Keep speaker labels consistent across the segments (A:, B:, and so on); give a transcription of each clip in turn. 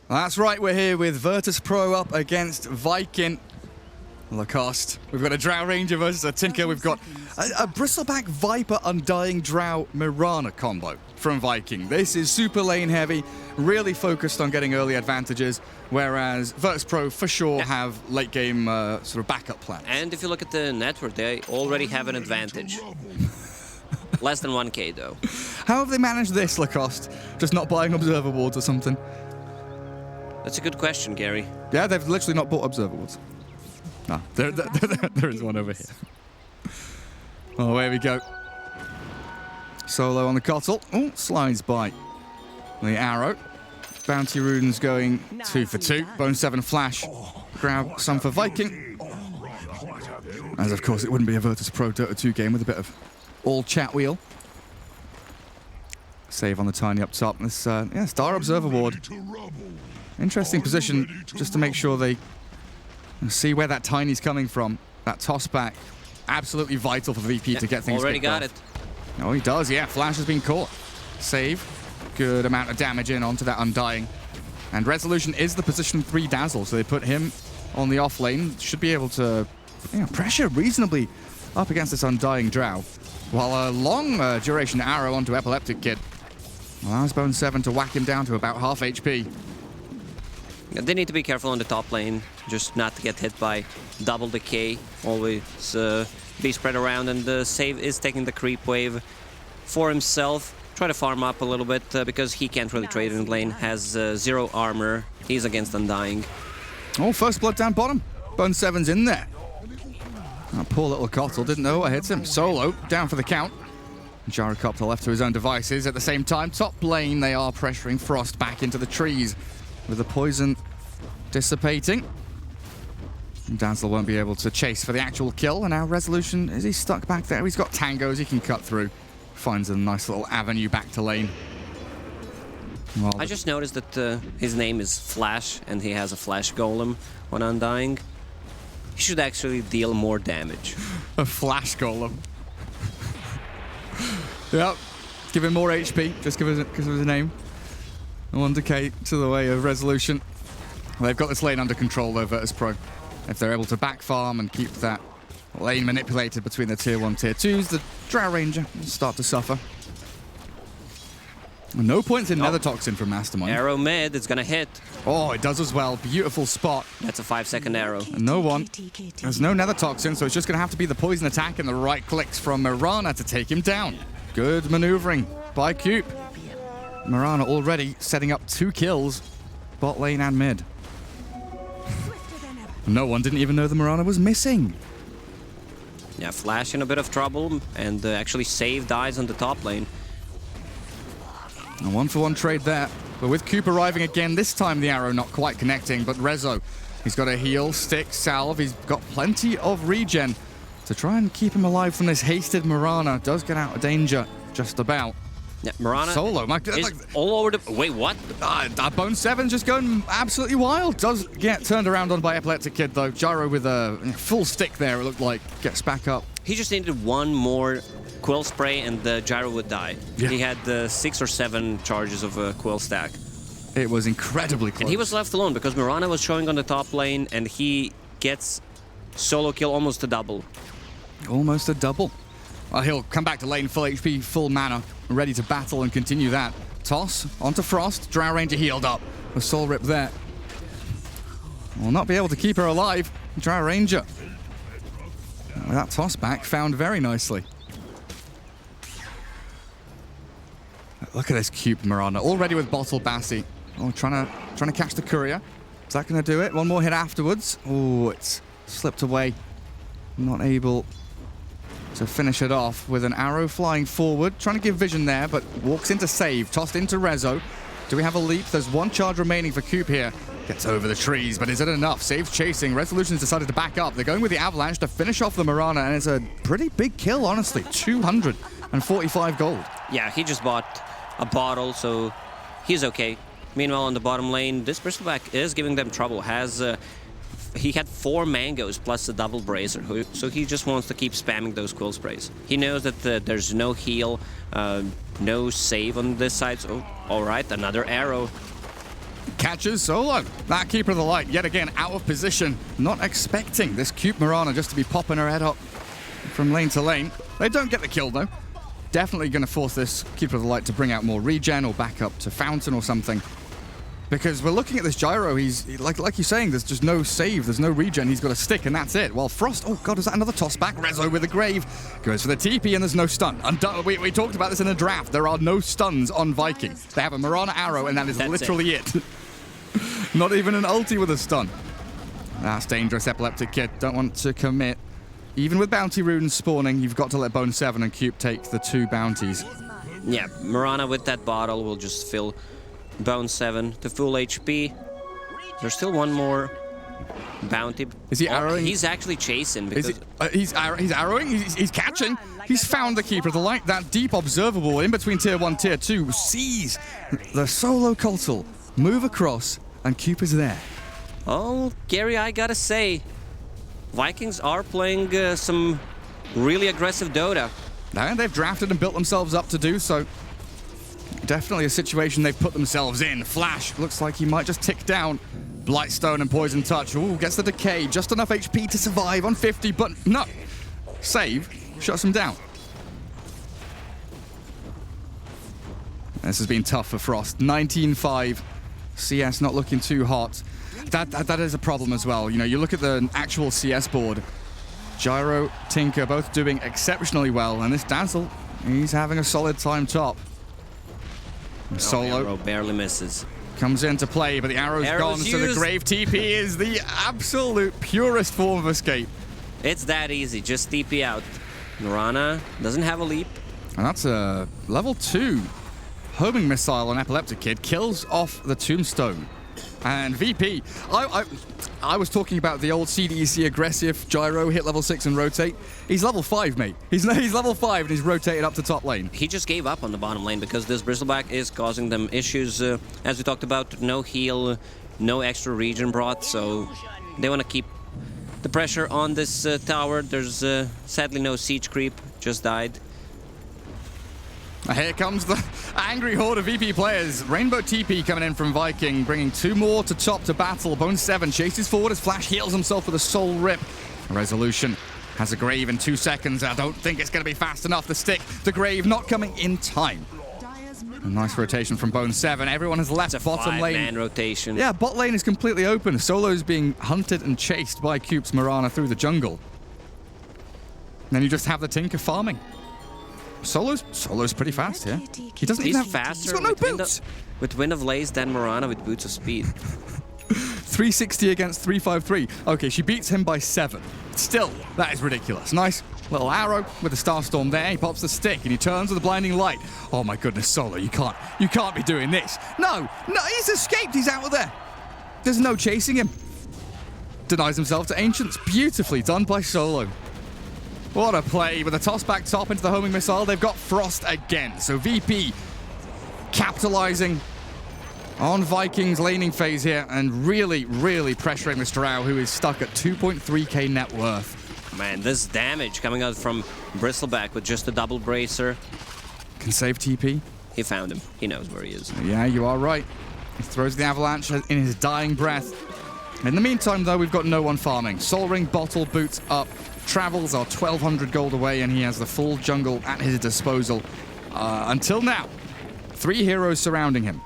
A: That's right, we're here with Virtus.pro up against Viking. Lacoste. We've got a Drow Ranger versus a Tinker. We've got a Bristleback Viper Undying Drow Mirana combo from Viking. This is super lane heavy, really focused on getting early advantages, whereas Virtus.pro for sure have late game sort of backup plans.
B: And if you look at the network, they already have an advantage. Less than 1k though.
A: How have they managed this, Lacoste? Just not buying observer wards or something?
B: That's a good question, Gary.
A: Yeah, they've literally not bought observer wards. No, there is one over here. Oh, here we go. Solo on the Cottle. Oh, slides by the arrow. Bounty runes going 2 for 2. Bone 7 flash. Grab some for Viking. As of course it wouldn't be a Virtus.pro Dota2 game with a bit of all chat wheel. Save on the tiny up top. This yeah, Star Observer Ward. Interesting position just to make sure they see where that tiny's coming from. That toss back, absolutely vital for VP to get things
B: already got
A: off.
B: it.
A: Oh, he does, yeah. Flash has been caught. Save. Good amount of damage in onto that Undying. And Resolution is the position 3 Dazzle, so they put him on the off lane. Should be able to pressure reasonably up against this Undying Drow. While a long duration arrow onto Epileptic Kid allows Bone 7 to whack him down to about half HP.
B: Yeah, they need to be careful on the top lane, just not to get hit by double decay. Always be spread around, and the save is taking the creep wave for himself. Try to farm up a little bit because he can't really trade in lane. Has 0 armor. He's against Undying.
A: Oh, first blood down bottom. Bone 7's in there. That poor little Cottle didn't know what hits him. Solo down for the count. Gyrocopter left to his own devices. At the same time, top lane, they are pressuring Frost back into the trees with the poison dissipating. Dazzle won't be able to chase for the actual kill, and now Resolution, is he stuck back there? He's got tangos he can cut through. Finds a nice little avenue back to lane. Well,
B: I just noticed that his name is Flash, and he has a Flash Golem on Undying. He should actually deal more damage.
A: A Flash Golem. Yep. Give him more HP, just give us a name. 1 decay to the way of Resolution. They've got this lane under control though, Virtus.pro. If they're able to back farm and keep that lane manipulated between the tier 1, tier 2s, the Drow Ranger will start to suffer. No points in Nether Toxin from Mastermind.
B: Arrow mid, it's gonna hit.
A: Oh, it does as well. Beautiful spot.
B: That's a 5-second arrow.
A: And no one. There's no Nether Toxin, so it's just gonna have to be the poison attack and the right clicks from Mirana to take him down. Good maneuvering by Coop. Mirana already setting up 2 kills, bot lane and mid. No one didn't even know the Mirana was missing.
B: Yeah, Flash in a bit of trouble, and actually Save dies on the top lane.
A: A 1-for-1 trade there, but with Coop arriving again, this time the arrow not quite connecting, but Rezo, he's got a heal, stick, salve, he's got plenty of regen to try and keep him alive from this hasted Mirana. Does get out of danger, just about.
B: Yeah, Mirana
A: Solo,
B: is all over the... Wait, what?
A: Bone 7's just going absolutely wild. Does get turned around on by Epileptic Kid, though. Gyro with a full stick there, it looked like. Gets back up.
B: He just needed 1 more Quill Spray and the Gyro would die. Yeah. He had 6 or 7 charges of a Quill stack.
A: It was incredibly close.
B: And he was left alone because Mirana was showing on the top lane, and he gets solo kill almost a double.
A: Almost a double. Well, he'll come back to lane, full HP, full mana, ready to battle and continue that. Toss onto Frost. Drow Ranger healed up. A soul rip there. Will not be able to keep her alive. Drow Ranger. With that toss back, found very nicely. Look at this cube Mirana, already with Bottle Bassi. Oh, trying to catch the courier. Is that going to do it? 1 more hit afterwards. Oh, it's slipped away. Not able to finish it off with an arrow flying forward. Trying to give vision there, but walks into Save. Tossed into Rezo. Do we have a leap? There's 1 charge remaining for Coop here. Gets over the trees, but is it enough? Save's chasing. Resolution's decided to back up. They're going with the Avalanche to finish off the Mirana, and it's a pretty big kill, honestly. 245 gold.
B: Yeah, he just bought a bottle, so he's okay. Meanwhile, on the bottom lane, this Bristleback is giving them trouble. He had 4 mangoes plus a double bracer, so he just wants to keep spamming those Quill Sprays. He knows that there's no heal, no save on this side, so alright, another arrow.
A: Catches Solo. That Keeper of the Light, yet again, out of position. Not expecting this cute Mirana just to be popping her head up from lane to lane. They don't get the kill, though. Definitely going to force this Keeper of the Light to bring out more regen or back up to Fountain or something. Because we're looking at this Gyro, he's, like you're saying, there's just no save, there's no regen, he's got a stick, and that's it. While Frost, oh god, is that another toss back? Rezo with the Grave, goes for the TP, and there's no stun. We talked about this in the draft, there are no stuns on Viking. They have a Mirana arrow, and that's literally it. Not even an ulti with a stun. That's dangerous, Epileptic Kid, don't want to commit. Even with bounty runes spawning, you've got to let Bone 7 and Cube take the 2 bounties.
B: Yeah, Mirana with that bottle will just fill Bone 7 to full HP. There's still one more bounty.
A: Is he arrowing?
B: He's actually chasing because
A: he's arrowing. He's catching. He's found the Keeper of the Light. That deep observable in between tier 1, tier 2 sees the solo Coltal move across, and Cube is there.
B: Oh, Gary, I gotta say, Vikings are playing some really aggressive Dota.
A: And they've drafted and built themselves up to do so. Definitely a situation they've put themselves in. Flash looks like he might just tick down. Blightstone and Poison Touch. Ooh, gets the decay. Just enough HP to survive on 50, but no. Save shuts him down. This has been tough for Frost. 19-5. CS not looking too hot. That is a problem as well. You know, you look at the actual CS board. Gyro, Tinker both doing exceptionally well, and this Dazzle, he's having a solid time top. Solo
B: arrow barely misses.
A: Comes into play, but the arrow's gone, so the Grave TP is the absolute purest form of escape.
B: It's that easy, just TP out. Mirana doesn't have a leap.
A: And that's a level 2 homing missile on Epileptic Kid, kills off the Tombstone. And VP, I was talking about the old CDEC aggressive Gyro, hit level 6 and rotate. He's level 5, mate. He's level 5 and he's rotated up to top lane.
B: He just gave up on the bottom lane because this Bristleback is causing them issues. As we talked about, no heal, no extra regen brought, so they want to keep the pressure on this tower. There's sadly no siege creep, just died.
A: Here comes the angry horde of VP players. Rainbow TP coming in from Viking, bringing 2 more to top to battle. Bone 7 chases forward as Flash heals himself with a soul rip. Resolution has a Grave in 2 seconds. I don't think it's going to be fast enough. The stick, the Grave not coming in time. A nice rotation from Bone 7. Everyone has left bottom lane.
B: It's a 5-man rotation.
A: Yeah, bot lane is completely open. Solo's being hunted and chased by Cube's Mirana through the jungle. And then you just have the Tinker farming. Solo's pretty fast here. He doesn't even have
B: faster.
A: He's got no boots.
B: With Wind of Lace than Mirana with Boots of Speed.
A: 360 against 353. Okay, she beats him by 7. Still, that is ridiculous. Nice little arrow with the Starstorm there. He pops the stick and he turns with the blinding light. Oh my goodness, Solo, you can't be doing this. No, he's escaped. He's out of there. There's no chasing him. Denies himself to Ancients. Beautifully done by Solo. What a play with a toss back top into the homing missile. They've got Frost again. So VP capitalizing on Vikings laning phase here and really, really pressuring Mr. Rao, who is stuck at 2.3k net worth.
B: Man, this damage coming out from Bristleback with just a double bracer.
A: Can save TP.
B: He found him. He knows where he is.
A: Yeah, you are right. He throws the avalanche in his dying breath. In the meantime, though, we've got no one farming. Soul Ring, Bottle, Boots up. Travels are 1,200 gold away, and he has the full jungle at his disposal. Until now, 3 heroes surrounding him.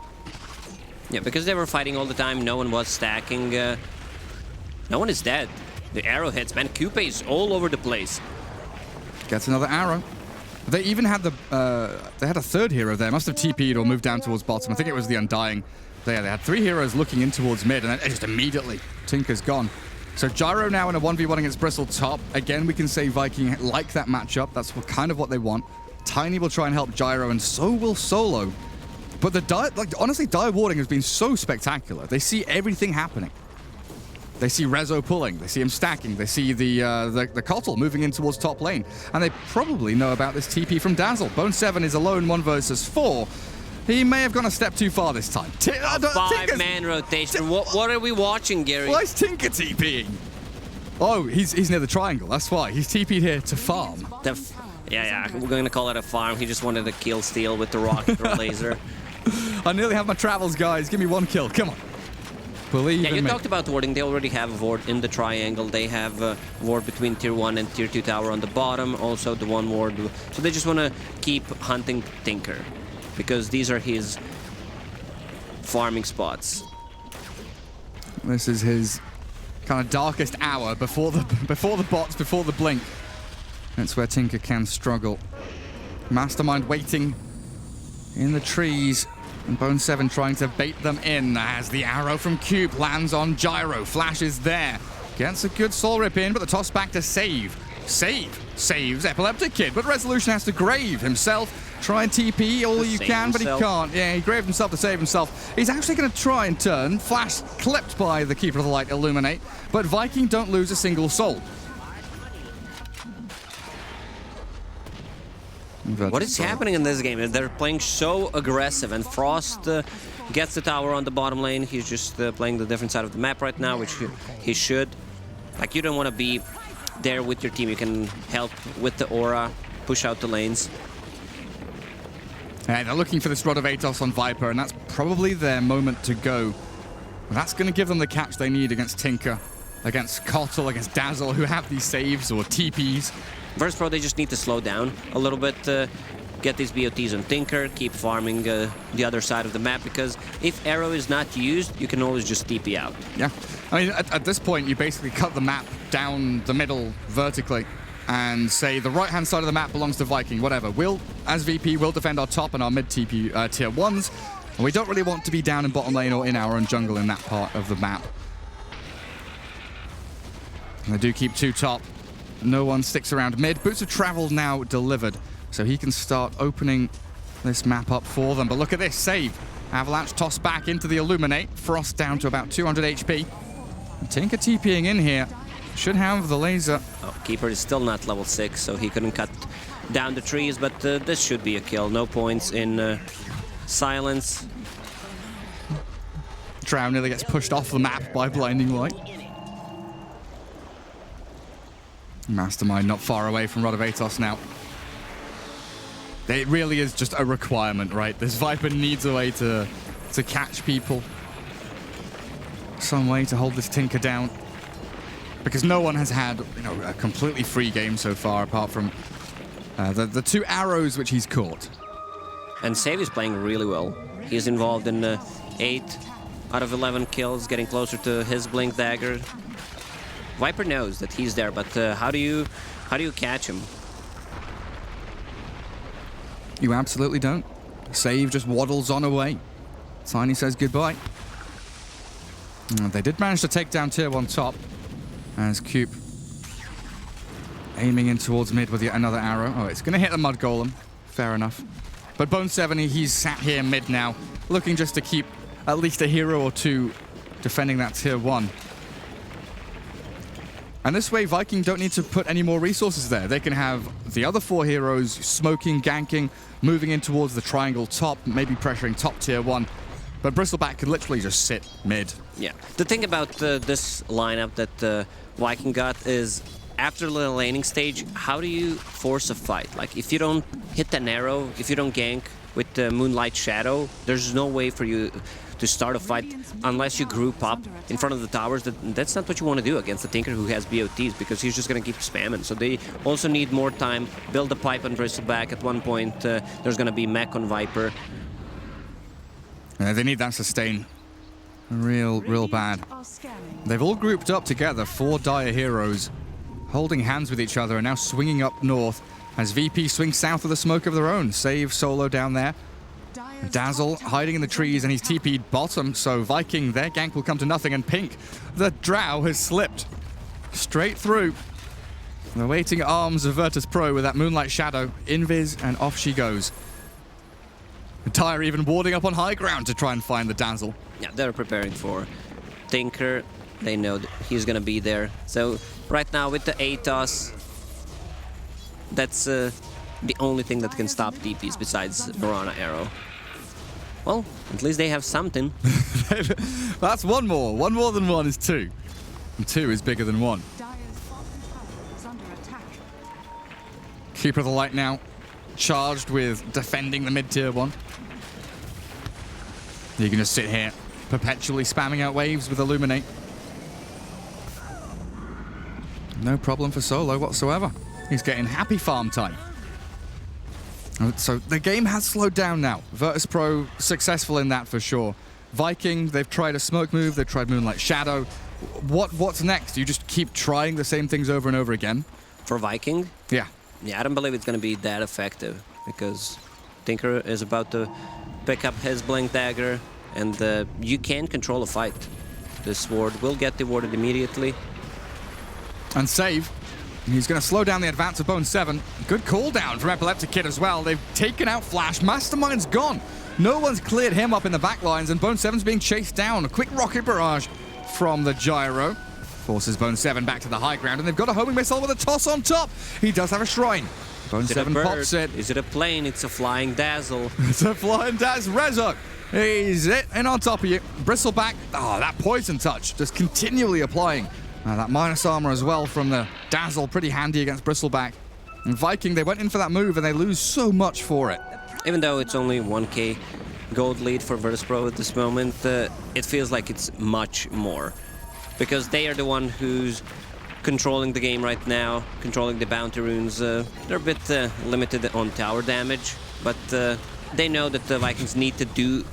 B: Yeah, because they were fighting all the time, no one was stacking. No one is dead. The arrowheads, man, Coupe is all over the place.
A: Gets another arrow. They even had they had a 3rd hero there. Must have TP'd or moved down towards bottom. I think it was the Undying. They had 3 heroes looking in towards mid, and then just immediately Tinker's gone. So Gyro now in a 1v1 against Bristle top. Again, we can say Viking like that matchup. That's kind of what they want. Tiny will try and help Gyro, and so will Solo. But honestly, Dire Warding has been so spectacular. They see everything happening. They see Rezo pulling. They see him stacking. They see the Kotl moving in towards top lane. And they probably know about this TP from Dazzle. Bone 7 is alone 1 versus 4. He may have gone a step too far this time.
B: 5-man rotation. What are we watching, Gary?
A: Why is Tinker TPing? Oh, he's near the triangle. That's why. He's TP'd here to farm.
B: Yeah, we're going to call it a farm. He just wanted to kill steal with the rocket or laser.
A: I nearly have my travels, guys. Give me 1 kill. Come on. Believe
B: Yeah,
A: in
B: you
A: me.
B: talked about warding. They already have a ward in the triangle. They have a ward between tier 1 and tier 2 tower on the bottom. Also the one ward. So they just want to keep hunting Tinker, because these are his farming spots.
A: This is his kind of darkest hour before the bots, before the blink. That's where Tinker can struggle. Mastermind waiting in the trees. And Bone7 trying to bait them in as the arrow from Cube lands on Gyro. Flash is there. Gets a good soul rip in, but the toss back to save. Saves Epileptic Kid, but Resolution has to grave himself. Try and TP all you can, but he can't. Yeah, he graved himself to save himself. He's actually going to try and turn. Flash clipped by the Keeper of the Light Illuminate, but Viking don't lose a single soul.
B: What is happening in this game? They're playing so aggressive, and Frost gets the tower on the bottom lane. He's just playing the different side of the map right now, which he should. Like, you don't want to be there with your team. You can help with the aura, push out the lanes.
A: Yeah, they're looking for this Rod of Atos on Viper, and that's probably their moment to go. That's going to give them the catch they need against Tinker, against Kotl, against Dazzle, who have these saves or TPs.
B: Virtus.pro, they just need to slow down a little bit, get these BOTs on Tinker, keep farming the other side of the map, because if arrow is not used, you can always just TP out.
A: Yeah, I mean, at this point, you basically cut the map down the middle vertically and say the right-hand side of the map belongs to Viking, whatever. We'll, as VP, we'll defend our top and our mid-TP tier 1s, and we don't really want to be down in bottom lane or in our own jungle in that part of the map. And they do keep 2 top. No one sticks around mid. Boots of Travel now delivered, so he can start opening this map up for them. But look at this save. Avalanche tossed back into the Illuminate. Frost down to about 200 HP. And Tinker TPing in here. Should have the laser.
B: Oh, Keeper is still not level 6, so he couldn't cut down the trees, but this should be a kill. No points in silence.
A: Drow nearly gets pushed off the map by Blinding Light. Mastermind not far away from Rod of Atos now. It really is just a requirement, right? This Viper needs a way to catch people. Some way to hold this Tinker down. Because no one has had, you know, a completely free game so far, apart from the 2 arrows which he's caught.
B: And Save is playing really well. He's involved in 8 out of 11 kills, getting closer to his Blink Dagger. Viper knows that he's there, but how do you catch him?
A: You absolutely don't. Save just waddles on away. Tiny says goodbye. They did manage to take down tier 1 top as Coop aiming in towards mid with yet another arrow. Oh, it's going to hit the Mud Golem. Fair enough. But Bone7, he's sat here mid now, looking just to keep at least a hero or 2 defending that tier 1. And this way, Viking don't need to put any more resources there. They can have the other 4 heroes smoking, ganking, moving in towards the triangle top, maybe pressuring top tier 1. But Bristleback could literally just sit mid.
B: Yeah. The thing about this lineup that Viking got is, after the laning stage, how do you force a fight? Like, if you don't hit an arrow, if you don't gank with the Moonlight Shadow, there's no way for you to start a fight unless you group up in front of the towers. That's not what you want to do against the Tinker who has BOTs, because he's just going to keep spamming. So they also need more time, build a pipe on Bristleback. At one point, there's going to be mech on Viper.
A: Yeah, they need that sustain. Real bad. They've all grouped up together, 4 dire heroes, holding hands with each other and now swinging up north as VP swings south with a smoke of their own. Save solo down there. Dazzle hiding in the trees, and he's TP'd bottom, so Viking, their gank will come to nothing, and Pink, the Drow, has slipped straight through the waiting arms of Virtus.pro with that Moonlight Shadow. Invis, and off she goes. Tyre even warding up on high ground to try and find the Dazzle.
B: Yeah, they're preparing for Tinker. They know that he's gonna be there. So right now with the Atos, that's the only thing that can stop DPs besides Mirana Arrow. Well, at least they have something.
A: That's 1 more. 1 more than 1 is 2. And 2 is bigger than 1. Keeper of the Light now, charged with defending the mid-tier 1. You can just sit here, perpetually spamming out waves with Illuminate. No problem for Solo whatsoever. He's getting happy farm time. So the game has slowed down now. Virtus.pro successful in that for sure. Viking, they've tried a smoke move, they've tried Moonlight Shadow. What's next? You just keep trying the same things over and over again?
B: For Viking?
A: Yeah.
B: Yeah, I don't believe it's going to be that effective because Tinker is about to pick up his Blink Dagger and you can control a fight. The sword will get rewarded immediately.
A: And save. He's going to slow down the advance of Bone 7. Good cooldown from Epileptic Kid as well. They've taken out Flash. Mastermind's gone. No one's cleared him up in the back lines, and Bone 7's being chased down. A quick rocket barrage from the Gyro. Forces Bone 7 back to the high ground, and they've got a homing missile with a toss on top. He does have a shrine. Bone 7 pops it.
B: Is it a plane? It's a flying dazzle.
A: It's a flying dazzle. Rezo. He's it, and on top of you. Bristleback. Oh, that poison touch. Just continually applying. That minus armor as well from the dazzle. Pretty handy against Bristleback. And Viking, they went in for that move, and they lose so much for it.
B: Even though it's only 1k gold lead for Virtus.pro at this moment, it feels like it's much more. Because they are the one who's controlling the game right now, controlling the bounty runes. They're a bit limited on tower damage, but they know that the Vikings need to do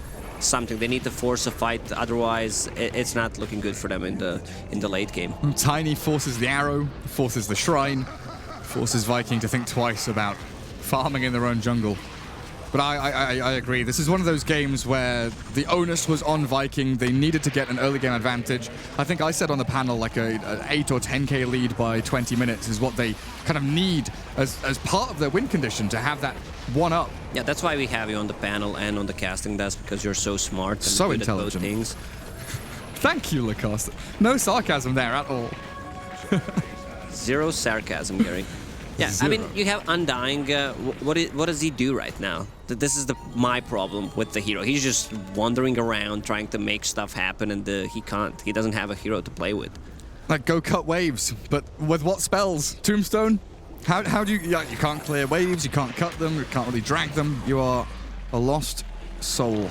B: something. They need to force a fight, otherwise it's not looking good for them in the late game.
A: Tiny forces the arrow, forces the shrine, forces Viking to think twice about farming in their own jungle. But I agree. This is one of those games where the onus was on Viking. They needed to get an early game advantage. I think I said on the panel like an 8 or 10k lead by 20 minutes is what they kind of need as part of their win condition to have that one up.
B: Yeah, that's why we have you on the panel and on the casting desk, because you're so smart and
A: so
B: good
A: intelligent.
B: at both things.
A: Thank you, Lacoste. No sarcasm there at all.
B: Zero sarcasm, Gary. Yeah, I mean, you have Undying. What does he do right now? This is my problem with the hero. He's just wandering around trying to make stuff happen, and he can't. He doesn't have a hero to play with.
A: Like, go cut waves, but with what spells? Tombstone? How do you... Yeah, you can't clear waves, you can't cut them, you can't really drag them. You are a lost soul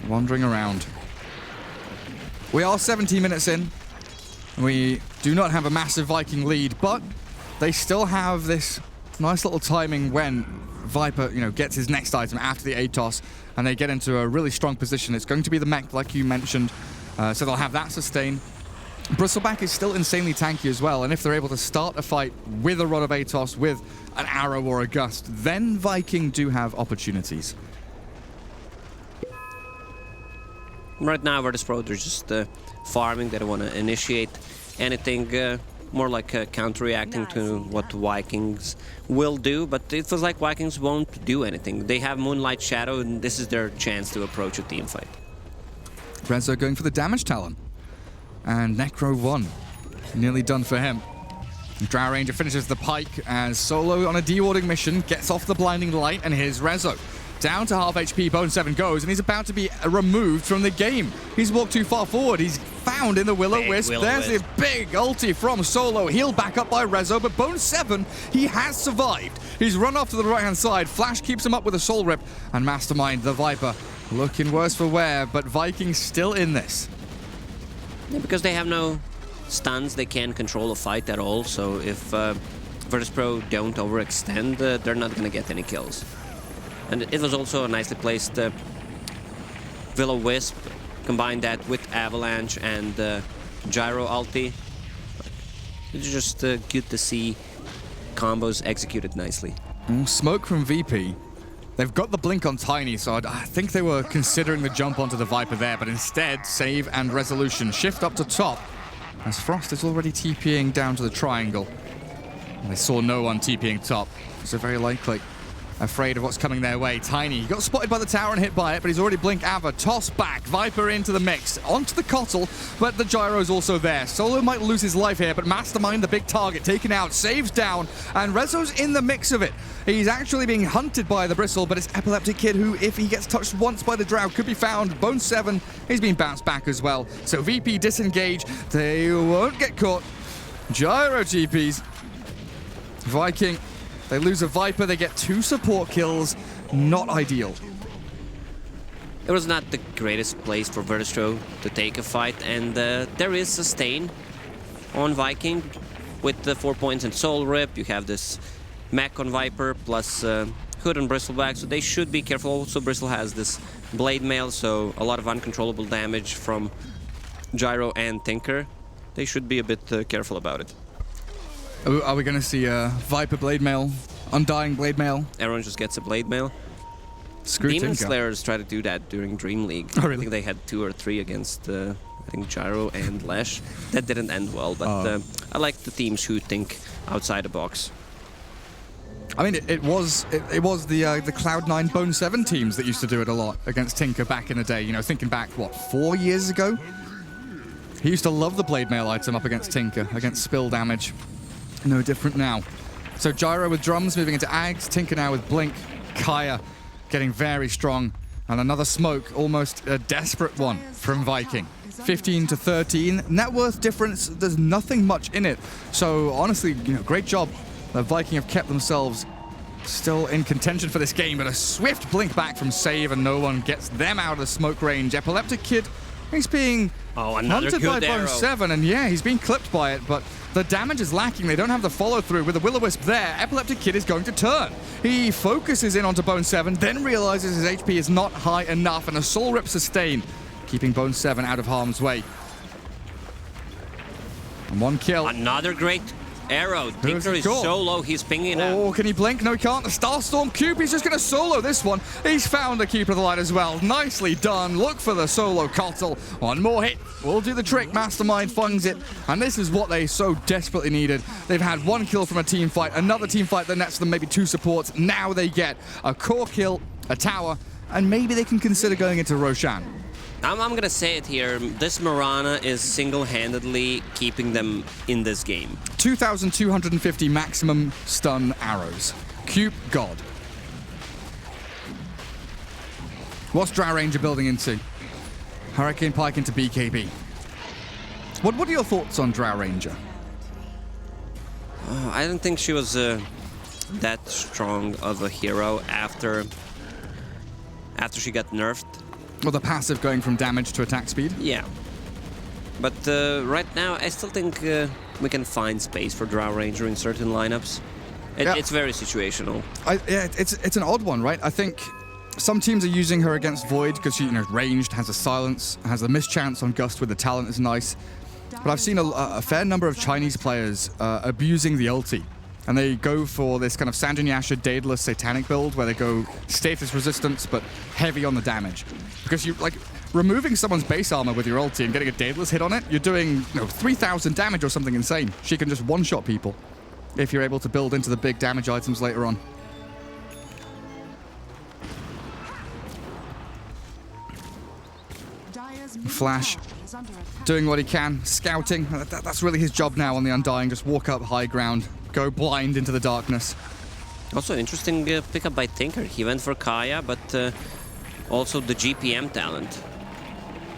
A: wandering around. We are 17 minutes in. We do not have a massive Viking lead, but they still have this nice little timing when Viper, gets his next item after the ATOS, and they get into a really strong position. It's going to be the mech, like you mentioned, so they'll have that sustain. Bristleback is still insanely tanky as well, and if they're able to start a fight with a Rod of Atos, with an Arrow or a Gust, then Viking do have opportunities.
B: Right now, Virtus.pro, they're just farming. They don't want to initiate anything. More like counter-reacting to what Vikings will do, but it feels like Vikings won't do anything. They have Moonlight Shadow, and this is their chance to approach a team fight.
A: Rezo going for the damage talent. And Necro 1. Nearly done for him. Drow Ranger finishes the pike as Solo on a dewarding mission gets off the blinding light, and here's Rezo. Down to half HP, Bone 7 goes, and he's about to be removed from the game. He's walked too far forward. He's found in the Will-O-Wisp. There's the big ulti from Solo, healed back up by Rezo, but Bone 7, he has survived. He's run off to the right-hand side. Flash keeps him up with a Soul Rip, and Mastermind, the Viper, looking worse for wear, but Vikings still in this.
B: Yeah, because they have no stuns, they can't control a fight at all, so if Virtus.pro don't overextend, they're not going to get any kills. And it was also a nicely placed Will-O-Wisp. Combine that with Avalanche and Gyro ulti. It's just good to see combos executed nicely.
A: Smoke from VP. They've got the blink on Tiny, so I think they were considering the jump onto the Viper there, but instead, save and resolution. Shift up to top, as Frost is already TPing down to the triangle. And they saw no one TPing top, so very likely afraid of what's coming their way. Tiny, he got spotted by the tower and hit by it, but he's already blinked Ava. Toss back, Viper into the mix, onto the Cottle, but the Gyro's also there. Solo might lose his life here, but Mastermind, the big target, taken out, saves down, and Rezo's in the mix of it. He's actually being hunted by the Bristle, but it's Epileptic Kid who, if he gets touched once by the Drow, could be found. Bone 7, he's been bounced back as well. So VP disengage, they won't get caught. Gyro GPs. Viking, they lose a Viper, they get 2 support kills. Not ideal.
B: It was not the greatest place for Virtus.pro to take a fight, and there is sustain on Viking with the 4 points in Soul Rip. You have this mech on Viper plus Hood and Bristleback, so they should be careful. Also, Bristle has this Blade Mail, so a lot of uncontrollable damage from Gyro and Tinker. They should be a bit careful about it.
A: Are we going to see a Viper Blade Mail, Undying Blade Mail?
B: Everyone just gets a Blade Mail.
A: Screw
B: Demon
A: Tinker.
B: Slayers try to do that during Dream League.
A: Oh, really?
B: I think they had 2 or 3 against, I think, Gyro and Lash. That didn't end well, but I like the teams who think outside the box.
A: I mean, it was the Cloud9 Bone 7 teams that used to do it a lot against Tinker back in the day. You know, thinking back, what, 4 years ago? He used to love the Blade Mail item up against Tinker, against spill damage. No different now. So Gyro with drums moving into Ags, Tinker now with Blink, Kaya getting very strong, and another smoke, almost a desperate one from Viking. 15 to 13, net worth difference, there's nothing much in it. So honestly, you know, great job. The Viking have kept themselves still in contention for this game, but a swift blink back from Save and no one gets them out of the smoke range. Epileptic Kid, he's being hunted by Bone 7, and yeah, he's being clipped by it, but the damage is lacking. They don't have the follow-through. With the Will-O-Wisp there, Epileptic Kid is going to turn. He focuses in onto Bone 7, then realizes his HP is not high enough, and a Soul Rip sustain, keeping Bone 7 out of harm's way. And 1 kill.
B: Another great arrow. Tinker is so low, he's pinging out.
A: Oh, can he blink? No, he can't. The Starstorm Cube, he's just going to solo this one. He's found the Keeper of the Light as well. Nicely done. Look for the solo Kotl. 1 more hit will do the trick. Mastermind fungs it. And this is what they so desperately needed. They've had 1 kill from a team fight, another team fight that nets them maybe 2 supports. Now they get a core kill, a tower, and maybe they can consider going into Roshan.
B: I'm gonna say it here, this Mirana is single-handedly keeping them in this game.
A: 2,250 maximum stun arrows. Cube God. What's Drow Ranger building into? Hurricane Pike into BKB. What are your thoughts on Drow Ranger?
B: I don't think she was that strong of a hero after she got nerfed.
A: Or the passive going from damage to attack speed?
B: Yeah. But right now, I still think we can find space for Drow Ranger in certain lineups. It's very situational.
A: Yeah, it's an odd one, right? I think some teams are using her against Void because she, you know, ranged, has a silence, has a mischance on Gust with the talent is nice. But I've seen a fair number of Chinese players abusing the ulti. And they go for this kind of Sanjin Yasha Daedalus Satanic build where they go status resistance but heavy on the damage. Because you, like, removing someone's base armor with your ulti and getting a Daedalus hit on it, you're doing, 3,000 damage or something insane. She can just one-shot people if you're able to build into the big damage items later on. Flash doing what he can, scouting. That's really his job now on the Undying. Just walk up high ground, go blind into the darkness.
B: Also interesting pickup by Tinker. He went for Kaya, but also the GPM talent.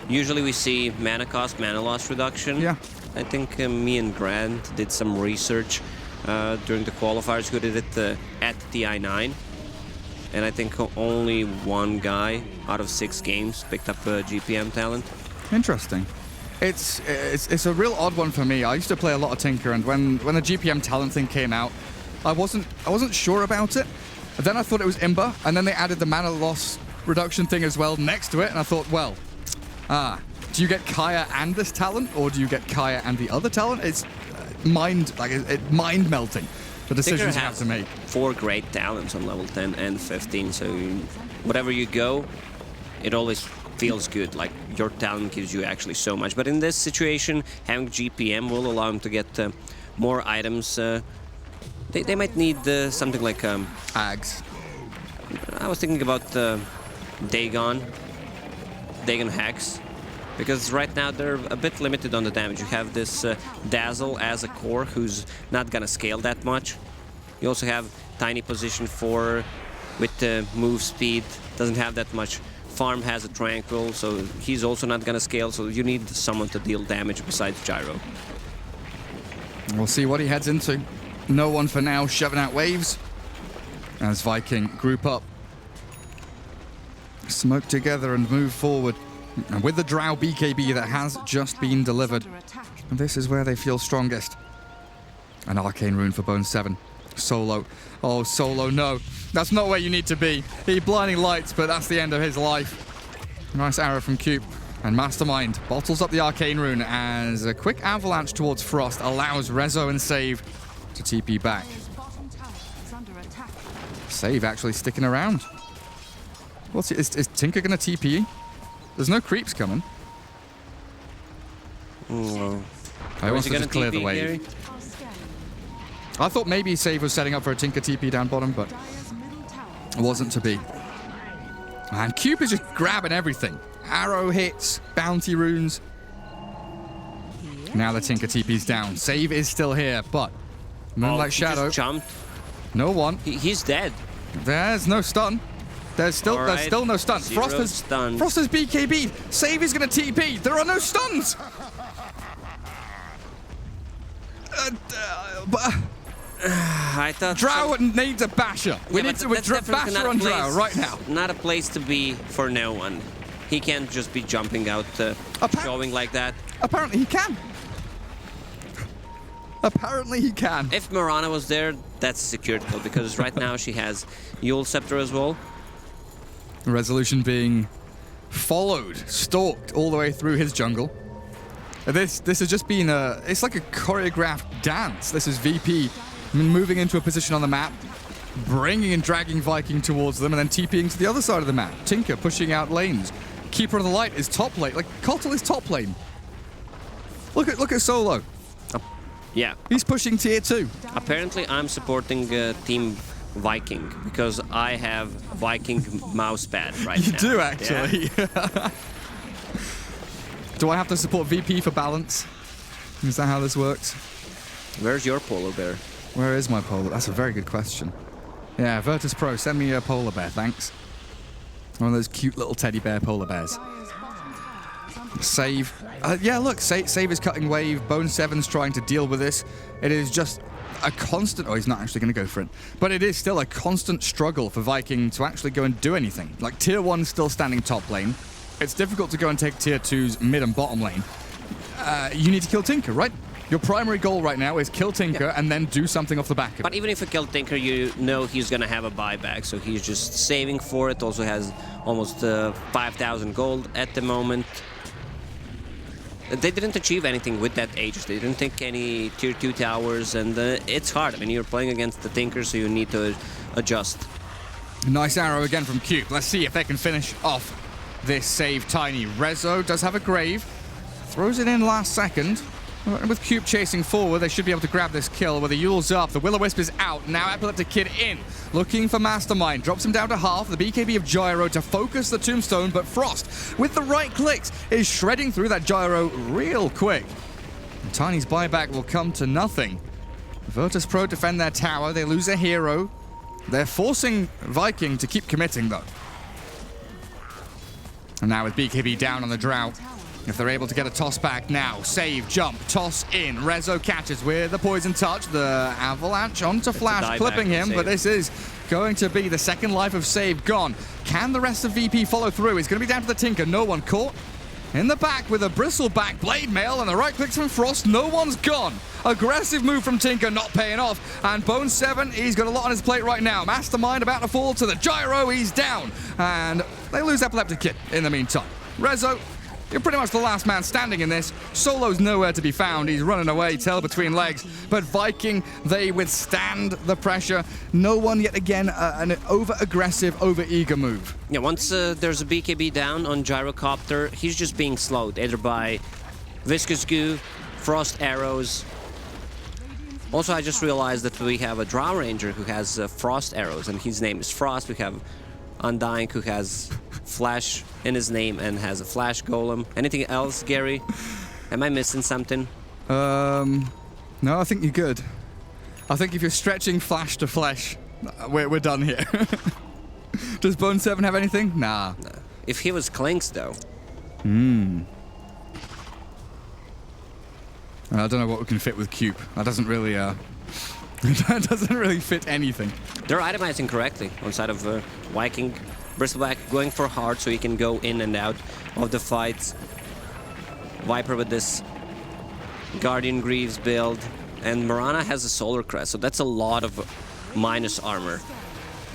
B: Usually we see mana cost, mana loss reduction.
A: Yeah.
B: I think me and Grant did some research during the qualifiers who did it at TI9. And I think only 1 guy out of 6 games picked up GPM talent.
A: Interesting. It's a real odd one for me. I used to play a lot of Tinker, and when the GPM talent thing came out, I wasn't sure about it. And then I thought it was Imba, and then they added the mana loss reduction thing as well next to it, and I thought, well, do you get Kaya and this talent, or do you get Kaya and the other talent? It's mind melting. The decisions you have to make. 4
B: great talents on level 10 and 15, so whatever you go, it always feels good, like your talent gives you actually so much. But in this situation, having GPM will allow him to get more items. They might need something like
A: Ags.
B: I was thinking about Dagon Hex, because right now they're a bit limited on the damage. You have this Dazzle as a core who's not gonna scale that much. You also have tiny position 4 with the move speed, doesn't have that much. Farm has a Tranquil, so he's also not gonna scale, so you need someone to deal damage besides Gyro.
A: We'll see what he heads into. No one for now shoving out waves as Viking group up. smoke together and move forward. And with the Drow BKB that has just been delivered, this is where they feel strongest. An Arcane Rune for Bone 7. Solo. Oh, Solo, no. That's not where you need to be. He blinding lights, but that's the end of his life. Nice arrow from Cube. And Mastermind bottles up the Arcane Rune as a quick avalanche towards Frost allows Rezo and Save to TP back. Save actually sticking around. Is Tinker going to TP? There's no creeps coming.
B: Oh.
A: I want to just clear the wave.
B: Gary?
A: I thought maybe Save was setting up for a Tinker TP down bottom, but it wasn't to be. And Cube is just grabbing everything. Arrow hits, bounty runes. Now the Tinker TP's down. Save is still here, but Moonlight
B: He
A: Shadow.
B: just jumped.
A: No one.
B: He's dead.
A: There's no stun. There's still no stun. Frost has BKB. Save is going to TP. There are no stuns.
B: I thought
A: Drow needs a basher. We need to basher on Drow right now.
B: Not a place to be for no one. He can't just be jumping out, showing like that.
A: Apparently he can. Apparently he can.
B: If Mirana was there, that's a secured kill because right now she has Yule Scepter as well.
A: Resolution being followed, stalked all the way through his jungle. This has just been it's like a choreographed dance. This is VP moving into a position on the map, bringing and dragging Viking towards them, and then TPing to the other side of the map. Tinker pushing out lanes. Keeper of the Light is top lane. Like, Kotal is top lane. Look at Solo.
B: Yeah.
A: He's pushing tier 2.
B: Apparently, I'm supporting Team Viking because I have Viking mouse pad right now.
A: You do, actually. Yeah. Do I have to support VP for balance? Is that how this works?
B: Where's your polar bear?
A: Where is my polar? That's a very good question. Yeah, Virtus.pro, send me a polar bear, thanks. One of those cute little teddy bear polar bears. Save. Yeah, look, Save is cutting wave. Bone 7's trying to deal with this. It is just a constant... Oh, he's not actually going to go for it. But it is still a constant struggle for Viking to actually go and do anything. Like, tier 1's still standing top lane. It's difficult to go and take tier 2's mid and bottom lane. You need to kill Tinker, right? Your primary goal right now is kill Tinker and then do something off the back of it.
B: But even if you kill Tinker, you know he's going to have a buyback, so he's just saving for it. Also has almost 5,000 gold at the moment. They didn't achieve anything with that Aegis. They didn't take any tier 2 towers, and it's hard. I mean, you're playing against the Tinker, so you need to adjust.
A: Nice arrow again from Cube. Let's see if they can finish off this save. Tiny. Rezo does have a grave. Throws it in last second. With Cube chasing forward, they should be able to grab this kill with the Yule's up. The Will-O-Wisp is out. Now Epileptic Kid in. Looking for Mastermind. Drops him down to half. The BKB of Gyro to focus the Tombstone, but Frost, with the right clicks, is shredding through that Gyro real quick. And Tiny's buyback will come to nothing. Virtus.pro defend their tower. They lose a hero. They're forcing Viking to keep committing, though. And now with BKB down on the Drow. If they're able to get a toss back now, save, jump, toss in. Rezo catches with the poison touch. The avalanche onto Flash, clipping him, but this is going to be the second life of Save gone. Can the rest of VP follow through? It's going to be down to the Tinker. No one caught. In the back with a bristleback blade mail and the right clicks from Frost. No one's gone. Aggressive move from Tinker, not paying off. And Bone 7, he's got a lot on his plate right now. Mastermind about to fall to the Gyro. He's down. And they lose Epileptic Kid in the meantime. Rezo, you're pretty much the last man standing in this. Solo's nowhere to be found. He's running away, tail between legs. But Viking, they withstand the pressure. No one yet again an over-aggressive, over-eager move.
B: Yeah, once there's a BKB down on Gyrocopter, he's just being slowed, either by Viscous Goo, Frost Arrows. Also, I just realized that we have a Drow Ranger who has Frost Arrows, and his name is Frost. We have Undying, who has Flash in his name and has a Flash Golem. Anything else, Gary? Am I missing something?
A: No, I think you're good. I think if you're stretching Flash to Flesh, we're done here. Does Bone 7 have anything? Nah.
B: If he was Clinks, though.
A: I don't know what we can fit with Cube. That doesn't really, that doesn't really fit anything.
B: They're itemizing correctly on side of Viking. Bristleback going for hard so he can go in and out of the fights. Viper with this Guardian Greaves build. And Mirana has a Solar Crest, so that's a lot of minus armor.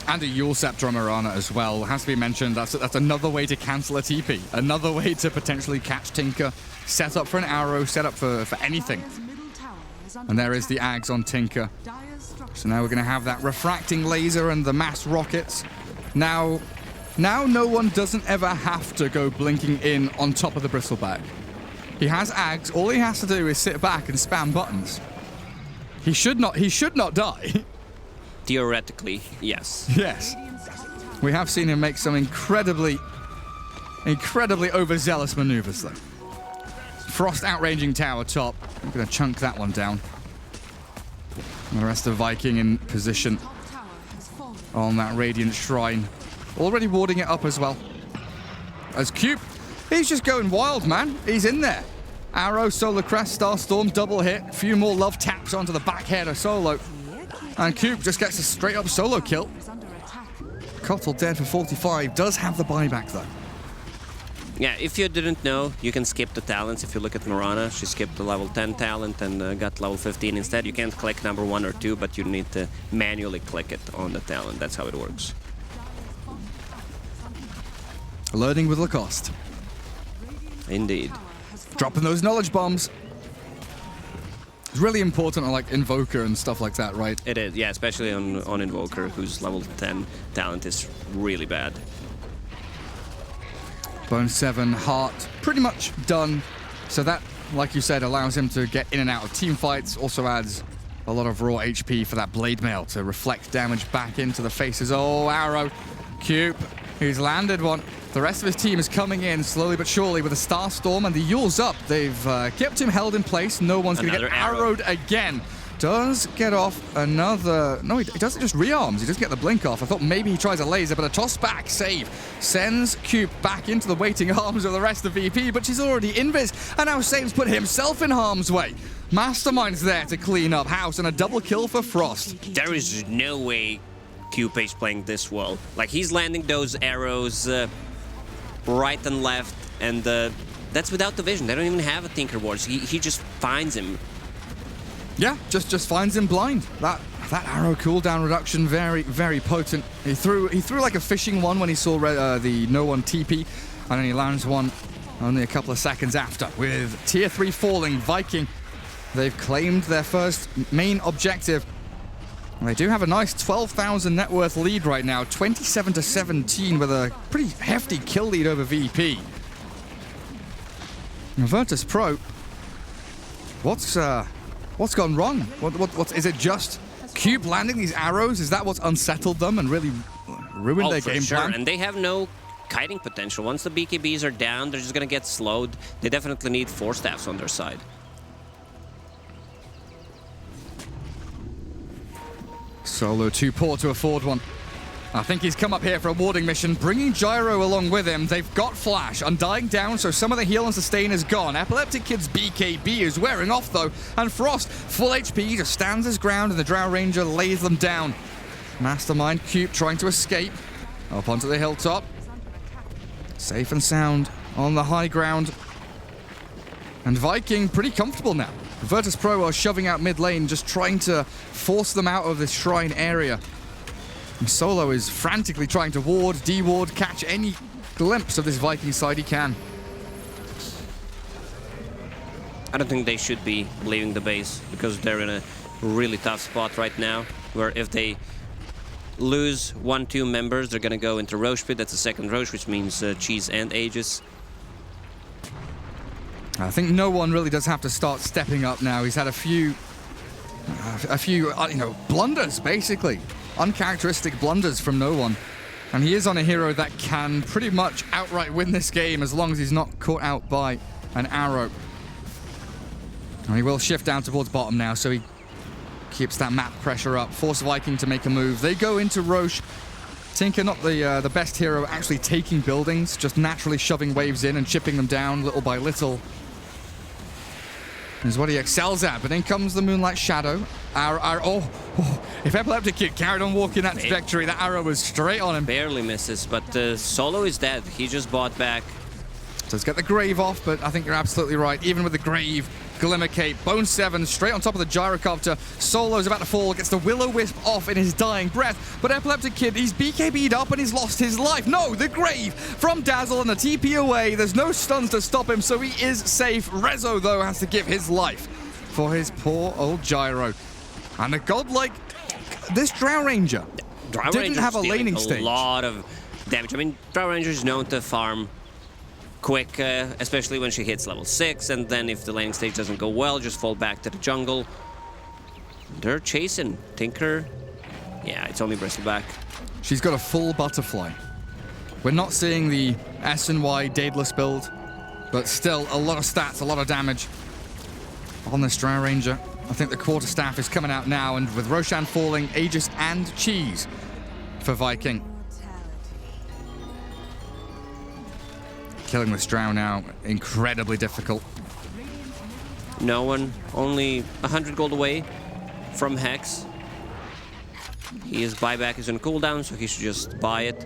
A: And a Yule Scepter on Mirana as well. Has to be mentioned, that's another way to cancel a TP. Another way to potentially catch Tinker. Set up for an arrow, set up for anything. And there is the Ags on Tinker. So now we're going to have that refracting laser and the mass rockets. Now no one doesn't ever have to go blinking in on top of the Bristleback. He has Ags. All he has to do is sit back and spam buttons. He should not die.
B: Theoretically, yes.
A: Yes. We have seen him make some incredibly overzealous maneuvers, though. Frost outranging tower top. I'm going to chunk that one down. And the rest of Viking in position on that Radiant Shrine. Already warding it up as well. As Cube, he's just going wild, man. He's in there. Arrow, Solar Crest, Starstorm, double hit. A few more love taps onto the back head of Solo. And Cube just gets a straight up solo kill. Cottle dead for 45. Does have the buyback, though.
B: Yeah, if you didn't know, you can skip the talents. If you look at Mirana, she skipped the level 10 talent and got level 15 instead. You can't click number 1 or 2, but you need to manually click it on the talent. That's how it works.
A: Learning with Lacoste.
B: Indeed.
A: Dropping those knowledge bombs. It's really important on like Invoker and stuff like that, right?
B: It is, yeah, especially on Invoker, whose level 10 talent is really bad.
A: Bone 7, Heart, pretty much done. So that, like you said, allows him to get in and out of team fights. Also adds a lot of raw HP for that Blade Mail to reflect damage back into the faces. Oh, Arrow. Cube, he's landed one. The rest of his team is coming in slowly but surely with a Starstorm, and the Yule's up. They've kept him held in place. No one's going to get arrowed again. Does get off another... No, he doesn't just rearms. He doesn't get the blink off. I thought maybe he tries a laser, but a toss back save sends Cube back into the waiting arms of the rest of VP, but she's already invis, and now Save's put himself in harm's way. Mastermind's there to clean up house, and a double kill for Frost.
B: There is no way Cube is playing this well. Like, he's landing those arrows right and left, and that's without the vision. They don't even have a Tinker Wars. He just finds him.
A: Yeah, just finds him blind. That arrow cooldown reduction, very, very potent. He threw like a fishing one when he saw the no one TP, and then he lands one only a couple of seconds after. With tier 3 falling, Viking, they've claimed their first main objective. And they do have a nice 12,000 net worth lead right now, 27-17 with a pretty hefty kill lead over VP. Now, Virtus.pro, what's gone wrong? What is it? Just Cube landing these arrows? Is that what's unsettled them and really ruined their game plan?
B: And they have no kiting potential. Once the BKBs are down, they're just gonna get slowed. They definitely need 4 staffs on their side.
A: Solo too poor to afford one. I think he's come up here for a warding mission, bringing Gyro along with him. They've got Flash. Undying down, so some of the heal and sustain is gone. Epileptic Kid's BKB is wearing off, though. And Frost, full HP, just stands his ground, and the Drow Ranger lays them down. Mastermind Cube trying to escape. Up onto the hilltop. Safe and sound on the high ground. And Viking pretty comfortable now. Virtus.pro are shoving out mid lane, just trying to force them out of this shrine area. And Solo is frantically trying to ward, de-ward, catch any glimpse of this Viking side he can.
B: I don't think they should be leaving the base, because they're in a really tough spot right now, where if they lose 1-2 members, they're gonna go into Roche Pit. That's a second Roche, which means Cheese and Aegis.
A: I think no one really does have to start stepping up now. He's had a few blunders, basically. Uncharacteristic blunders from no one. And he is on a hero that can pretty much outright win this game as long as he's not caught out by an arrow. And he will shift down towards bottom now, so he keeps that map pressure up. Force Viking to make a move. They go into Roche. Tinker, not the best hero, actually taking buildings, just naturally shoving waves in and chipping them down little by little. is what he excels at. But in comes the Moonlight Shadow. If Epileptic Kid carried on walking that trajectory, that arrow was straight on him.
B: Barely misses, but Solo is dead. He just bought back.
A: Does get the Grave off, but I think you're absolutely right. Even with the Grave, Glimmer Cape, Bone 7 straight on top of the Gyrocopter. Solo's about to fall, gets the Will-O-Wisp off in his dying breath. But Epileptic Kid, he's BKB'd up and he's lost his life. No, the Grave from Dazzle and the TP away. There's no stuns to stop him, so he is safe. Rezo, though, has to give his life for his poor old Gyro. And the godlike, this Drow Ranger didn't have a laning stage.
B: A lot of damage. I mean, Drow Ranger is known to farm quick, especially when she hits level 6, and then if the laning stage doesn't go well, just fall back to the jungle. They're chasing Tinker. Yeah, it's only Bristleback.
A: She's got a full butterfly. We're not seeing the S&Y Daedalus build, but still a lot of stats, a lot of damage on this Drow Ranger. I think the quarterstaff is coming out now, and with Roshan falling, Aegis and Cheese for Viking. Killing this Drow now, incredibly difficult.
B: No one, only 100 gold away from Hex. His buyback is on cooldown, so he should just buy it.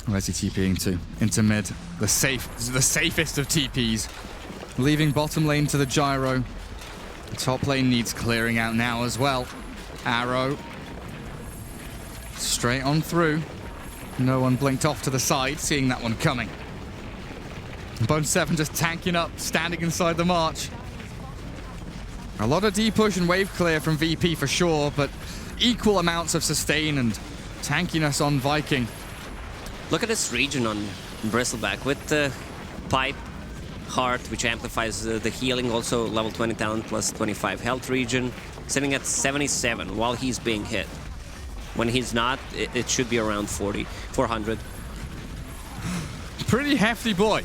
A: Where's he TPing into mid? The safest of TPs. Leaving bottom lane to the Gyro. The top lane needs clearing out now as well. Arrow. Straight on through. No one blinked off to the side, seeing that one coming. Bone 7 just tanking up, standing inside the march. A lot of D-push and wave clear from VP for sure, but equal amounts of sustain and tankiness on Viking.
B: Look at this region on Bristleback with the Pipe, Heart, which amplifies the healing, also level 20 talent plus 25 health region, sitting at 77 while he's being hit. When he's not, it should be around 400.
A: Pretty hefty boy.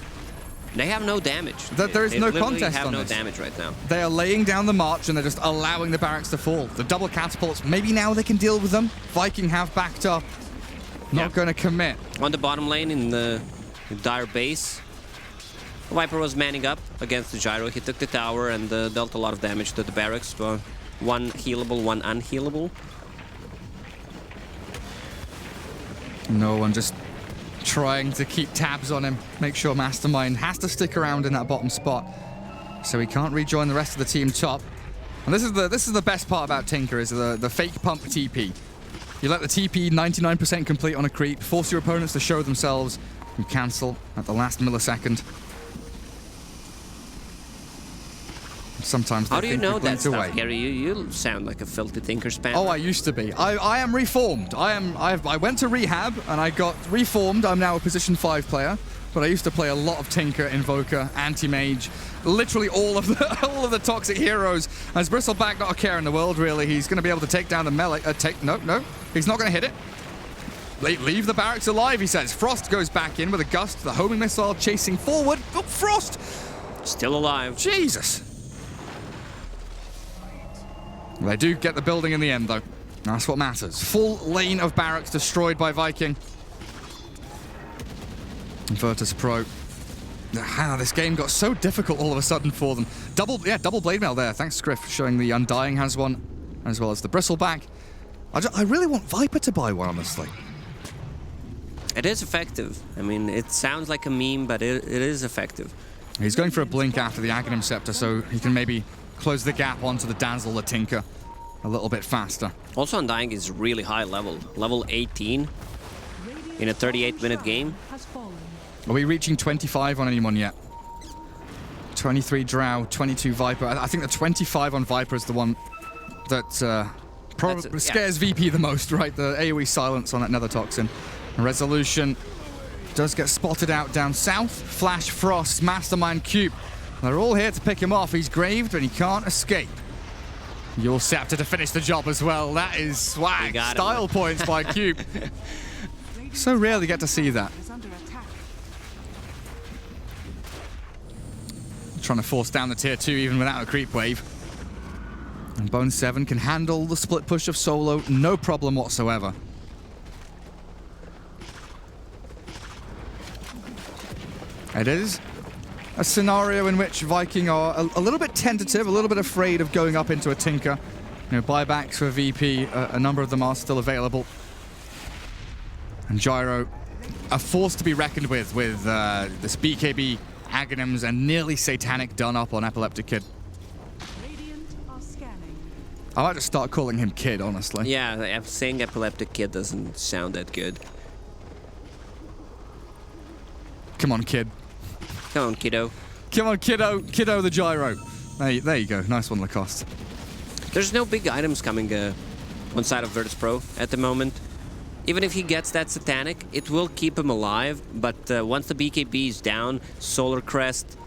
B: They have no damage.
A: There is no contest
B: they have
A: on
B: no
A: this.
B: damage right now.
A: They are laying down the march and they're just allowing the barracks to fall. The double catapults, maybe now they can deal with them. Viking have backed up. Not going to commit.
B: On the bottom lane in the Dire base, Viper was manning up against the Gyro. He took the tower and dealt a lot of damage to the barracks. One healable, one unhealable.
A: No one just trying to keep tabs on him. Make sure Mastermind has to stick around in that bottom spot, so he can't rejoin the rest of the team top. And this is the best part about Tinker, is the fake pump TP. You let the TP 99% complete on a creep, force your opponents to show themselves, and cancel at the last millisecond. Sometimes they
B: How do you know that stuff,
A: away.
B: Gary? You sound like a filthy Tinker spammer.
A: Oh, I used to be. I am reformed. I went to rehab and I got reformed. I'm now a position 5 player, but I used to play a lot of Tinker, Invoker, Anti-Mage, literally all of the toxic heroes. As Bristleback, not a care in the world really. He's going to be able to take down the melee. No, he's not going to hit it. Leave the barracks alive, he says. Frost goes back in with a gust. The homing missile chasing forward. Oh, Frost!
B: Still alive.
A: Jesus! They do get the building in the end, though. That's what matters. Full lane of barracks destroyed by Viking. Virtus.pro. This game got so difficult all of a sudden for them. Double blade mail there. Thanks, Scriff, showing the Undying has one, as well as the Bristleback. I really want Viper to buy one, honestly.
B: It is effective. I mean, it sounds like a meme, but it is effective.
A: He's going for a blink after the Aghanim Scepter, so he can maybe close the gap onto the Dazzle, the Tinker, a little bit faster.
B: Also, Undying is really high level. Level 18 in a 38-minute game.
A: Are we reaching 25 on anyone yet? 23 Drow, 22 Viper. I think the 25 on Viper is the one that probably scares VP the most, right? The AoE silence on that Nether Toxin. Resolution does get spotted out down south. Flash, Frost, Mastermind, Cube. They're all here to pick him off. He's graved, but he can't escape. Your Scepter to finish the job as well. That is swag. Style points by Cube. So rarely get to see that. Trying to force down the tier 2 even without a creep wave. And Bone 7 can handle the split push of Solo, no problem whatsoever. It is a scenario in which Viking are a little bit tentative, a little bit afraid of going up into a Tinker. You know, buybacks for VP, a number of them are still available. And Gyro, a force to be reckoned with this BKB Aghanims and nearly Satanic done up on Epileptic Kid. I might just start calling him Kid, honestly.
B: Yeah, saying Epileptic Kid doesn't sound that good.
A: Come on, Kid.
B: Come on, kiddo.
A: Come on, kiddo. Kiddo the Gyro. There you go. Nice one, Lacoste.
B: There's no big items coming on side of Virtus.pro at the moment. Even if he gets that Satanic, it will keep him alive. But once the BKB is down, Solar Crest,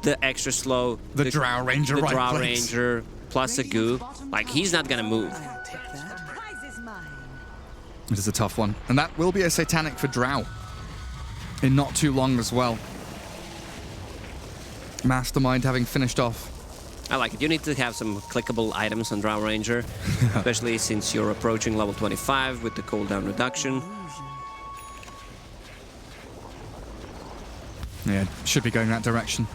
B: the extra slow...
A: The Drow Ranger,
B: the
A: right
B: Drow
A: place.
B: Ranger, plus a goo. Like, he's not gonna move.
A: It is a tough one. And that will be a Satanic for Drow. In not too long as well. Mastermind having finished off.
B: I like it. You need to have some clickable items on Drow Ranger, especially since you're approaching level 25 with the cooldown reduction.
A: Yeah, should be going that direction.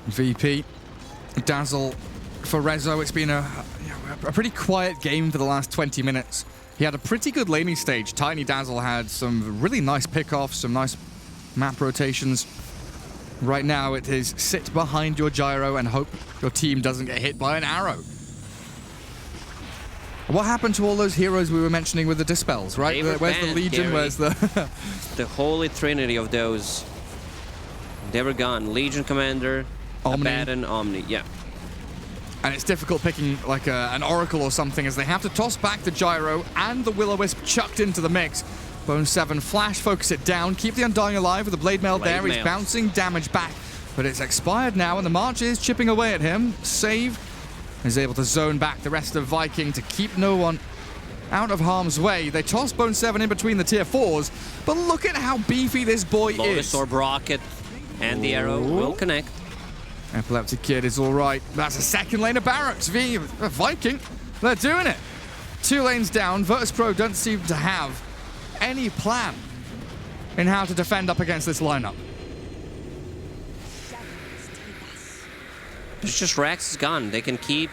A: VP, Dazzle for Rezo. It's been a pretty quiet game for the last 20 minutes. He had a pretty good laning stage. Tiny Dazzle had some really nice pickoffs, some nice map rotations. Right now it is sit behind your Gyro and hope your team doesn't get hit by an arrow. What happened to all those heroes we were mentioning with the Dispels, right? Where's the Legion?
B: Gary.
A: Where's the...
B: The holy trinity of those. They were gone. Legion Commander,
A: Omni.
B: Abaddon, Omni, yeah.
A: And it's difficult picking like an Oracle or something as they have to toss back the Gyro and the Will-O-Wisp chucked into the mix. Bone 7 flash, focus it down, keep the Undying alive with the Blade Mail there. He's bouncing damage back, but it's expired now and the March is chipping away at him. Save is able to zone back the rest of Viking to keep no one out of harm's way. They toss Bone 7 in between the tier 4s, but look at how beefy this boy is.
B: Orb rocket and the arrow will connect.
A: Epileptic Kid is all right. That's a second lane of barracks. Viking, they're doing it. 2 lanes down. Virtus.pro don't seem to have any plan in how to defend up against this lineup.
B: It's just Rex is gone. They can keep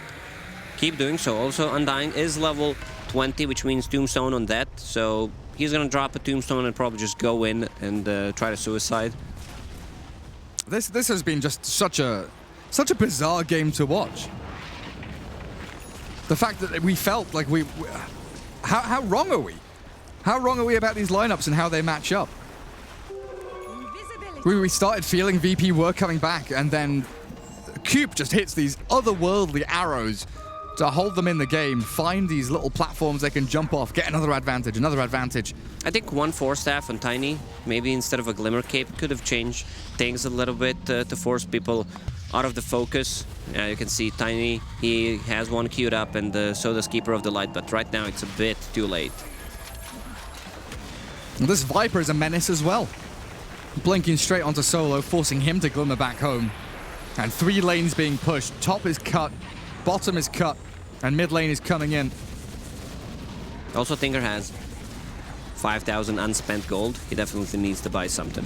B: doing so. Also, Undying is level 20, which means Tombstone on that. So he's gonna drop a Tombstone and probably just go in and try to suicide.
A: This has been just such a bizarre game to watch. The fact that we felt like how wrong are we? How wrong are we about these lineups and how they match up? We started feeling VP were coming back, and then Coop just hits these otherworldly arrows to hold them in the game, find these little platforms they can jump off, get another advantage, another advantage.
B: I think 1 Force Staff on Tiny, maybe instead of a Glimmer Cape, could have changed things a little bit to force people out of the focus. You can see Tiny, he has 1 queued up, and so does Keeper of the Light, but right now it's a bit too late.
A: This Viper is a menace as well. Blinking straight onto Solo, forcing him to glimmer back home. And 3 lanes being pushed. Top is cut, bottom is cut, and mid lane is coming in.
B: Also, Tinker has 5,000 unspent gold. He definitely needs to buy something.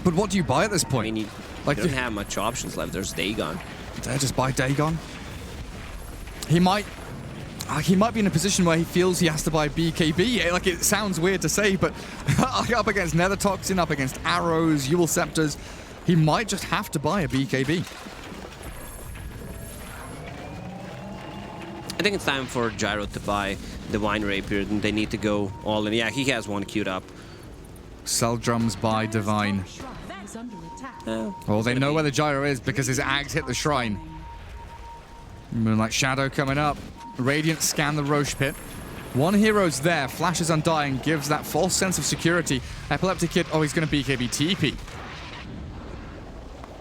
A: But what do you buy at this
B: I
A: point?
B: mean, you don't have much options left. There's Dagon.
A: Did I just buy Dagon? He might be in a position where he feels he has to buy BKB. Like, it sounds weird to say, but up against Nether Toxin, up against arrows, Eul Scepters, he might just have to buy a BKB.
B: I think it's time for Gyro to buy the Wine Rapier, and they need to go all in. Yeah, he has 1 queued up.
A: Sell drums by Divine. Well, they know where the Gyro is because his Ags hit the shrine. Moonlight Shadow coming up. Radiant scan the Roche Pit. 1 hero's there. Flashes Undying, gives that false sense of security. Epileptic Kid, oh, he's going to BKB TP.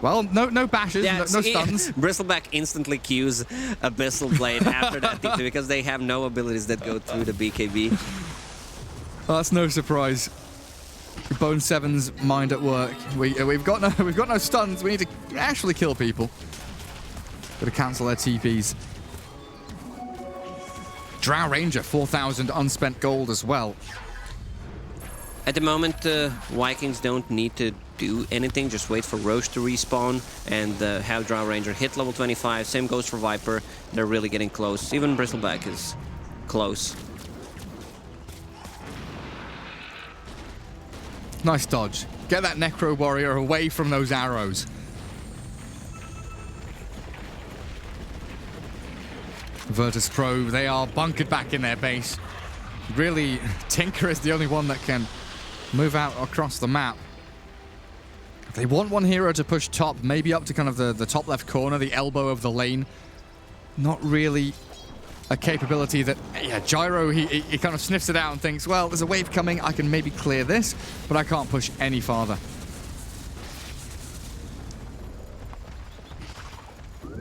A: Well, no bashes,
B: Yeah,
A: no stuns.
B: Bristleback instantly queues Abyssal Blade after that TP because they have no abilities that go through the BKB.
A: Well, that's no surprise. Bone 7's mind at work. We've got no stuns. We need to actually kill people. Got to cancel their TPs. Drow Ranger, 4,000 unspent gold as well.
B: At the moment, Vikings don't need to do anything, just wait for Roche to respawn and have Drow Ranger hit level 25. Same goes for Viper. They're really getting close. Even Bristleback is close.
A: Nice dodge. Get that Necro Warrior away from those arrows. Virtus.pro, they are bunkered back in their base. Really, Tinker is the only one that can move out across the map. They want one hero to push top, maybe up to kind of the top left corner, the elbow of the lane. Not really a capability that, yeah, Gyro, he kind of sniffs it out and thinks, well, there's a wave coming, I can maybe clear this, but I can't push any farther.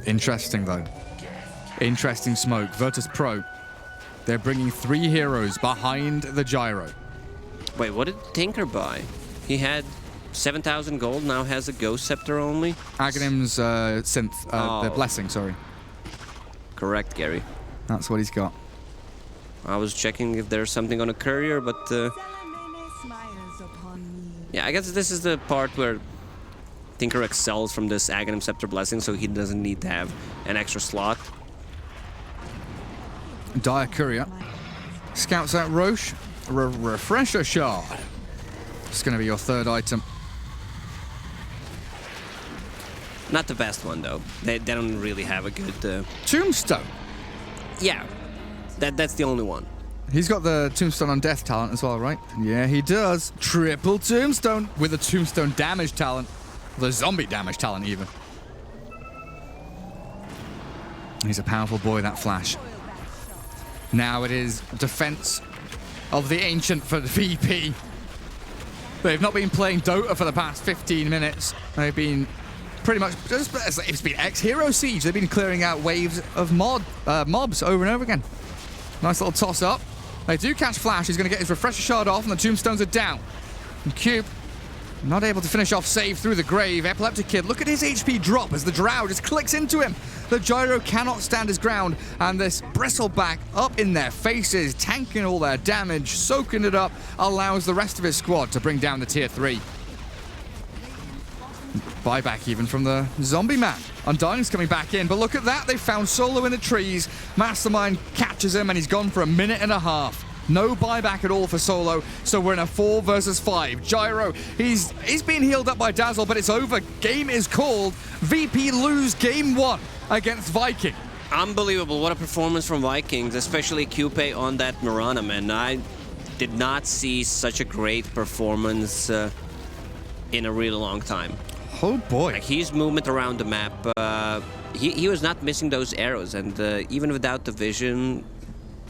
A: Interesting, though. Interesting smoke. Virtus.pro, they're bringing 3 heroes behind the Gyro.
B: Wait, what did Tinker buy? He had 7,000 gold, now has a Ghost Scepter only?
A: Aghanim's synth, the Blessing, sorry.
B: Correct, Gary.
A: That's what he's got.
B: I was checking if there's something on a courier, but... yeah, I guess this is the part where Tinker excels from this Aghanim Scepter Blessing, so he doesn't need to have an extra slot.
A: Dire Courier scouts out Roche. Refresher Shard. It's going to be your 3rd item.
B: Not the best one, though. They don't really have a good...
A: Tombstone.
B: Yeah, that's the only one.
A: He's got the Tombstone on Death talent as well, right? Yeah, he does. Triple Tombstone with a Tombstone damage talent. The zombie damage talent, even. He's a powerful boy, that Flash. Now it is defense of the Ancient for the VP. They've not been playing Dota for the past 15 minutes. They've been pretty much just, it's been X-Hero Siege. They've been clearing out waves of mobs over and over again. Nice little toss up. They do catch Flash. He's going to get his Refresher Shard off, and the Tombstones are down. And Cube not able to finish off save through the grave. Epileptic Kid, look at his HP drop as the Drow just clicks into him. The Gyro cannot stand his ground, and this Bristleback up in their faces, tanking all their damage, soaking it up, allows the rest of his squad to bring down the tier 3. Buyback even from the Zombie Man. Undying's coming back in, but look at that, they found Solo in the trees. Mastermind catches him, and he's gone for a minute and a half. No buyback at all for Solo, so we're in a 4 versus 5. Gyro, he's been healed up by Dazzle, but it's over. Game is called. VP lose game 1 against Viking.
B: Unbelievable. What a performance from Vikings, especially Coupe on that Mirana, man. I did not see such a great performance in a really long time.
A: Oh boy.
B: Like, his movement around the map, he was not missing those arrows, and even without the vision,